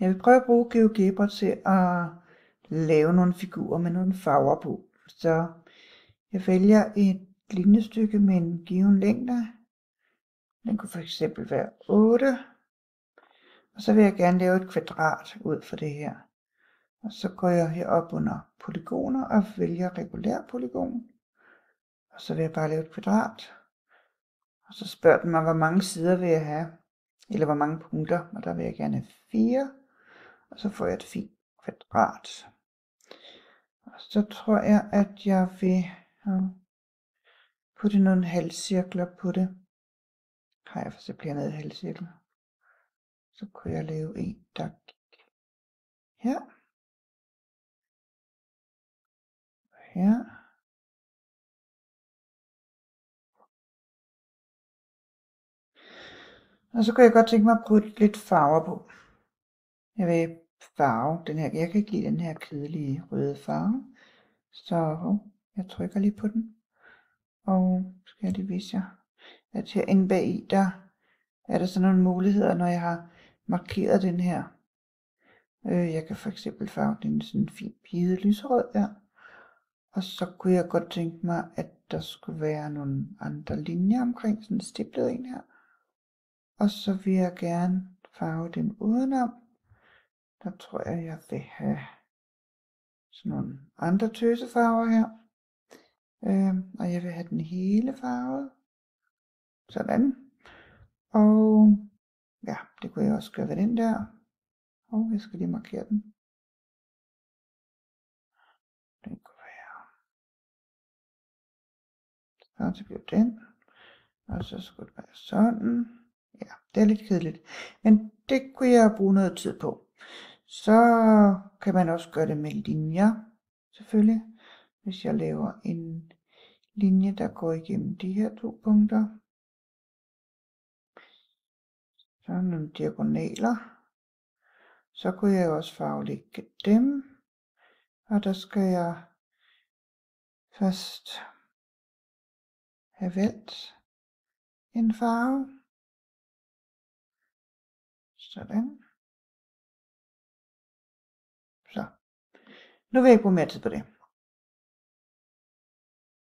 Jeg vil prøve at bruge GeoGebra til at lave nogle figurer med nogle farver på. Så jeg vælger et linjestykke med en given længde. Den kunne for eksempel være 8. Og så vil jeg gerne lave et kvadrat ud for det her. Og så går jeg herop under polygoner og vælger regulær polygon. Og så vil jeg bare lave et kvadrat. Og så spørger den mig, hvor mange sider vil jeg have. Eller hvor mange punkter. Og der vil jeg gerne have 4. Og så får jeg et fint kvadrat. Og så tror jeg, at jeg vil putte nogle halvcirkler på det. Har jeg for eksempel hernede et halvcirkel. Så kunne jeg lave en, der gik her. Her. Og så kunne jeg godt tænke mig at putte lidt farver på. Jeg vil farve den her. Jeg kan ikke lide den her kedelige røde farve. Så jeg trykker lige på den. Og skal jeg lige vise jer, at herinde bag i, der er der sådan nogle muligheder, når jeg har markeret den her. Jeg kan for eksempel farve den sådan en fin pide lyserød der. Og så kunne jeg godt tænke mig, at der skulle være nogle andre linjer omkring, sådan en stiplet en her. Og så vil jeg gerne farve dem udenom. Der tror jeg vil have sådan nogle andre tøsefarver her. Og jeg vil have den hele farvet. Sådan. Og ja, det kunne jeg også gøre ved den der. Og jeg skal lige markere den. Den kunne være. Så bliver den. Og så skulle det være sådan. Ja, det er lidt kedeligt. Men det kunne jeg bruge noget tid på. Så kan man også gøre det med linjer. Selvfølgelig. Hvis jeg laver en linje, der går igennem de her 2 punkter. Så er nogle diagonaler. Så kunne jeg også farvelægge dem. Og der skal jeg først have valgt en farve. Sådan. Så. Nu vil jeg ikke bruge mere tid på det.